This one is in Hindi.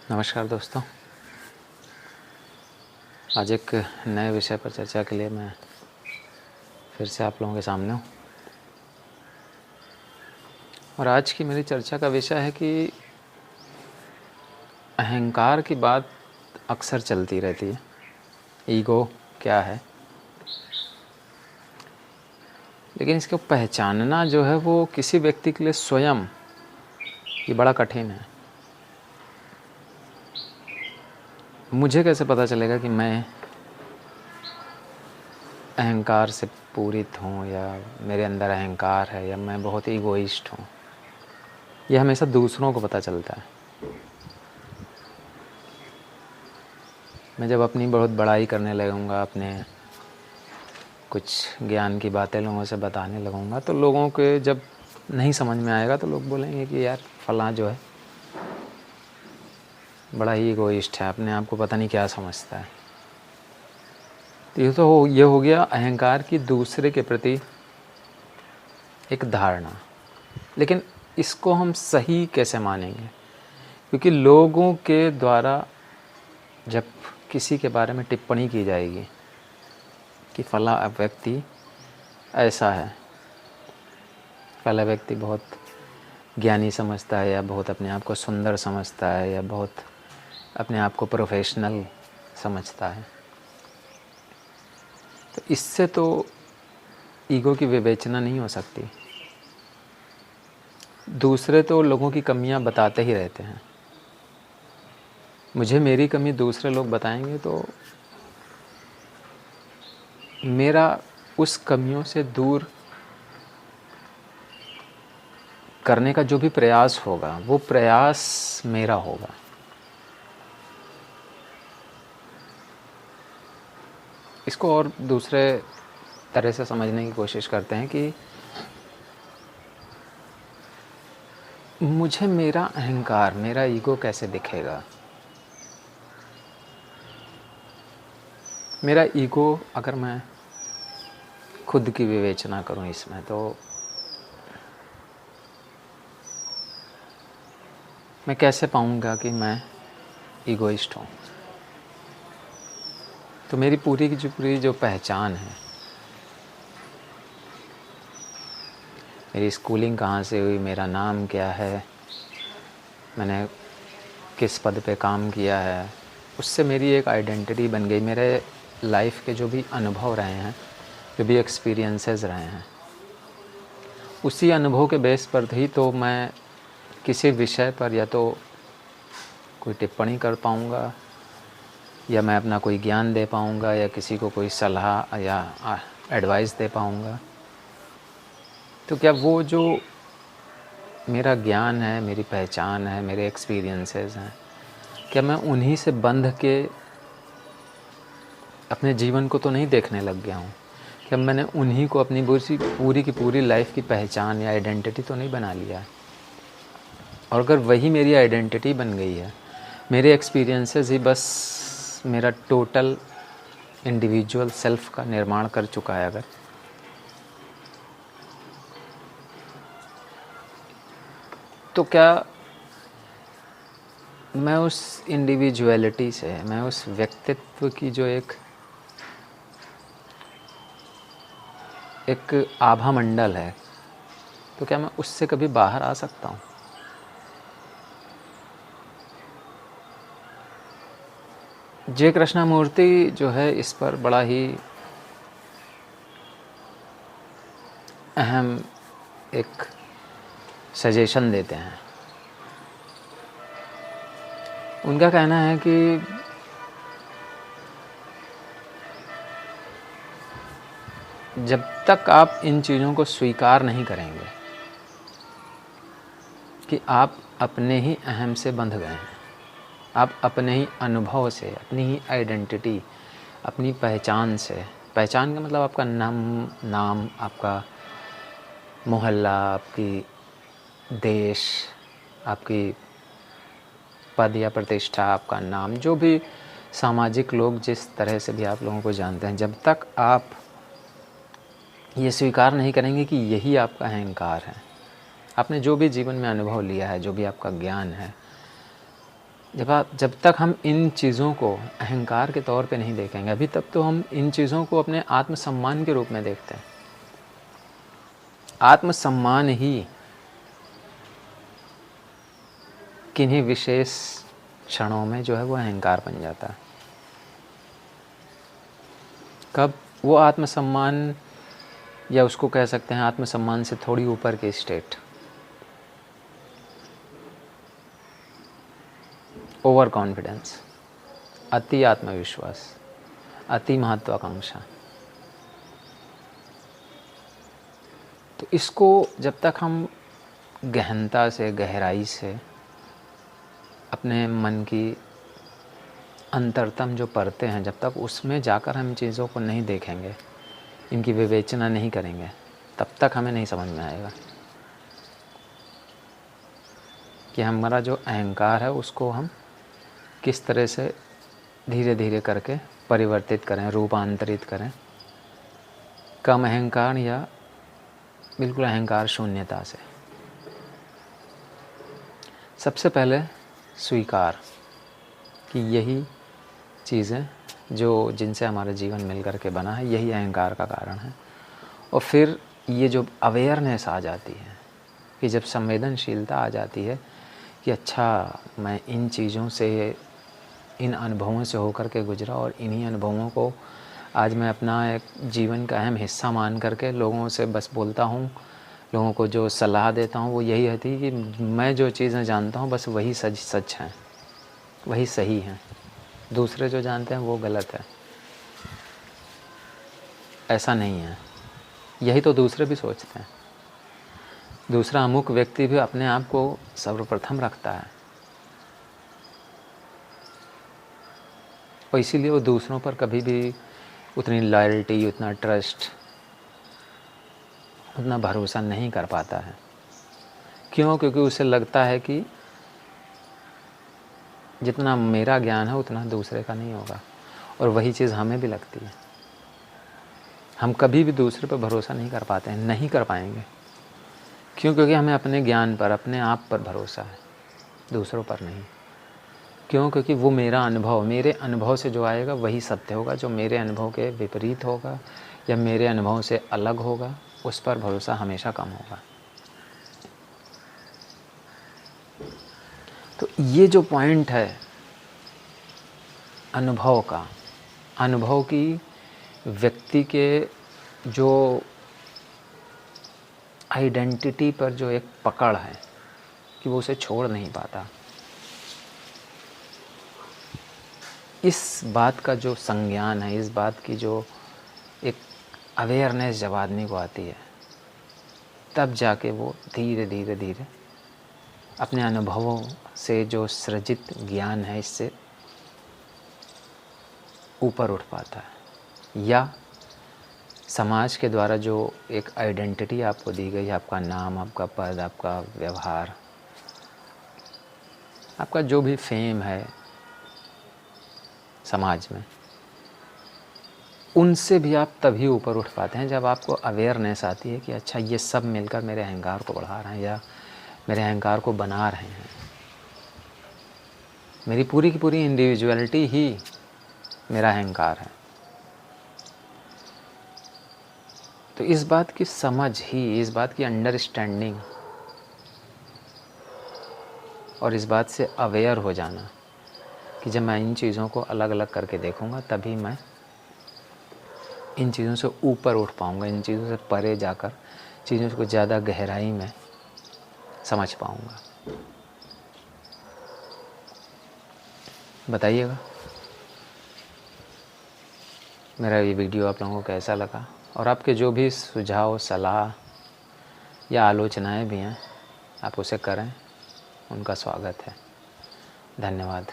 नमस्कार दोस्तों, आज एक नए विषय पर चर्चा के लिए मैं फिर से आप लोगों के सामने हूँ। और आज की मेरी चर्चा का विषय है कि अहंकार की बात अक्सर चलती रहती है। ईगो क्या है, लेकिन इसको पहचानना जो है वो किसी व्यक्ति के लिए स्वयं ये बड़ा कठिन है। मुझे कैसे पता चलेगा कि मैं अहंकार से पूरित हूँ या मेरे अंदर अहंकार है या मैं बहुत ईगोइस्ट हूँ? यह हमेशा दूसरों को पता चलता है। मैं जब अपनी बहुत बड़ाई करने लगूँगा, अपने कुछ ज्ञान की बातें लोगों से बताने लगूँगा, तो लोगों के जब नहीं समझ में आएगा तो लोग बोलेंगे कि यार फलां जो है बड़ा ही ईगोइस्ट है, अपने आप को पता नहीं क्या समझता है। तो ये हो गया अहंकार की दूसरे के प्रति एक धारणा। लेकिन इसको हम सही कैसे मानेंगे? क्योंकि लोगों के द्वारा जब किसी के बारे में टिप्पणी की जाएगी कि फला व्यक्ति ऐसा है, फला व्यक्ति बहुत ज्ञानी समझता है या बहुत अपने आप को सुंदर समझता है या बहुत अपने आप को प्रोफेशनल समझता है, तो इससे तो ईगो की विवेचना नहीं हो सकती। दूसरे तो लोगों की कमियां बताते ही रहते हैं। मुझे मेरी कमी दूसरे लोग बताएंगे तो मेरा उस कमियों से दूर करने का जो भी प्रयास होगा वो प्रयास मेरा होगा। इसको और दूसरे तरह से समझने की कोशिश करते हैं कि मुझे मेरा अहंकार, मेरा ईगो कैसे दिखेगा। मेरा ईगो अगर मैं खुद की विवेचना करूं इसमें, तो मैं कैसे पाऊंगा कि मैं ईगोइस्ट हूँ? तो मेरी पूरी जो पहचान है, मेरी स्कूलिंग कहाँ से हुई, मेरा नाम क्या है, मैंने किस पद पे काम किया है, उससे मेरी एक आइडेंटिटी बन गई। मेरे लाइफ के जो भी अनुभव रहे हैं, जो भी एक्सपीरियंसेस रहे हैं, उसी अनुभव के बेस पर ही तो मैं किसी विषय पर या तो कोई टिप्पणी कर पाऊँगा या मैं अपना कोई ज्ञान दे पाऊँगा या किसी को कोई सलाह या एडवाइस दे पाऊँगा। तो क्या वो जो मेरा ज्ञान है, मेरी पहचान है, मेरे एक्सपीरियंसेस हैं, क्या मैं उन्हीं से बंध के अपने जीवन को तो नहीं देखने लग गया हूँ? क्या मैंने उन्हीं को अपनी पूरी की पूरी लाइफ की पहचान या आइडेंटिटी तो नहीं बना लिया है? और अगर वही मेरी आइडेंटिटी बन गई है, मेरे एक्सपीरियंसेस ही बस मेरा टोटल इंडिविजुअल सेल्फ का निर्माण कर चुका है, अगर तो क्या मैं उस इंडिविजुअलिटी से, मैं उस व्यक्तित्व की जो एक आभा मंडल है, तो क्या मैं उससे कभी बाहर आ सकता हूँ? जय कृष्णमूर्ति जो है इस पर बड़ा ही अहम एक सजेशन देते हैं। उनका कहना है कि जब तक आप इन चीज़ों को स्वीकार नहीं करेंगे कि आप अपने ही अहम से बंध गए हैं, आप अपने ही अनुभव से, अपनी ही आइडेंटिटी, अपनी पहचान से, पहचान का मतलब आपका नाम, आपका मोहल्ला, आपकी देश, आपकी पद या प्रतिष्ठा, आपका नाम, जो भी सामाजिक लोग जिस तरह से भी आप लोगों को जानते हैं, जब तक आप ये स्वीकार नहीं करेंगे कि यही आपका अहंकार है, आपने जो भी जीवन में अनुभव लिया है, जो भी आपका ज्ञान है, जब तक हम इन चीज़ों को अहंकार के तौर पे नहीं देखेंगे, अभी तक तो हम इन चीज़ों को अपने आत्मसम्मान के रूप में देखते हैं। आत्मसम्मान ही किन्हीं विशेष क्षणों में जो है वो अहंकार बन जाता है। कब? वो आत्मसम्मान, या उसको कह सकते हैं आत्मसम्मान से थोड़ी ऊपर की स्टेट, ओवर कॉन्फिडेंस, अति आत्मविश्वास, अति महत्वाकांक्षा। तो इसको जब तक हम गहनता से, गहराई से अपने मन की अंतरतम जो परतें हैं, जब तक उसमें जाकर हम चीज़ों को नहीं देखेंगे, इनकी विवेचना नहीं करेंगे, तब तक हमें नहीं समझ में आएगा कि हमारा जो अहंकार है उसको हम किस तरह से धीरे धीरे करके परिवर्तित करें, रूपांतरित करें, कम अहंकार या बिल्कुल अहंकार शून्यता से। सबसे पहले स्वीकार कि यही चीज़ें जो जिनसे हमारा जीवन मिल कर के बना है, यही अहंकार का कारण है। और फिर ये जो अवेयरनेस आ जाती है, कि जब संवेदनशीलता आ जाती है कि अच्छा मैं इन चीज़ों से, इन अनुभवों से होकर के गुजरा, और इन्हीं अनुभवों को आज मैं अपना एक जीवन का अहम हिस्सा मान करके लोगों से बस बोलता हूँ, लोगों को जो सलाह देता हूँ वो यही रहती है कि मैं जो चीज़ें जानता हूँ बस वही सच हैं, वही सही हैं, दूसरे जो जानते हैं वो गलत है। ऐसा नहीं है, यही तो दूसरे भी सोचते हैं। दूसरा अमुक व्यक्ति भी अपने आप को सर्वप्रथम रखता है, और इसीलिए वो दूसरों पर कभी भी उतनी लॉयल्टी, उतना ट्रस्ट, उतना भरोसा नहीं कर पाता है। क्यों? क्योंकि उसे लगता है कि जितना मेरा ज्ञान है उतना दूसरे का नहीं होगा। और वही चीज़ हमें भी लगती है। हम कभी भी दूसरे पर भरोसा नहीं कर पाते हैं, नहीं कर पाएंगे। क्यों? क्योंकि हमें अपने ज्ञान पर, अपने आप पर भरोसा है, दूसरों पर नहीं। क्यों? क्योंकि वो मेरा अनुभव, मेरे अनुभव से जो आएगा वही सत्य होगा। जो मेरे अनुभव के विपरीत होगा या मेरे अनुभव से अलग होगा, उस पर भरोसा हमेशा कम होगा। तो ये जो पॉइंट है अनुभव का, अनुभव की व्यक्ति के जो आइडेंटिटी पर जो एक पकड़ है कि वो उसे छोड़ नहीं पाता, इस बात का जो संज्ञान है, इस बात की जो एक अवेयरनेस जब आदमी को आती है, तब जाके वो धीरे धीरे धीरे अपने अनुभवों से जो सृजित ज्ञान है इससे ऊपर उठ पाता है। या समाज के द्वारा जो एक आइडेंटिटी आपको दी गई है, आपका नाम, आपका पद, आपका व्यवहार, आपका जो भी फेम है समाज में, उनसे भी आप तभी ऊपर उठ पाते हैं जब आपको अवेयरनेस आती है कि अच्छा ये सब मिलकर मेरे अहंकार को बढ़ा रहे हैं या मेरे अहंकार को बना रहे हैं। मेरी पूरी की पूरी इंडिविजुअलिटी ही मेरा अहंकार है। तो इस बात की समझ ही, इस बात की अंडरस्टैंडिंग और इस बात से अवेयर हो जाना कि जब मैं इन चीज़ों को अलग अलग करके देखूंगा तभी मैं इन चीज़ों से ऊपर उठ पाऊंगा, इन चीज़ों से परे जाकर चीज़ों को ज़्यादा गहराई में समझ पाऊंगा। बताइएगा मेरा ये वीडियो आप लोगों को कैसा लगा, और आपके जो भी सुझाव, सलाह या आलोचनाएं भी हैं आप उसे करें, उनका स्वागत है। धन्यवाद।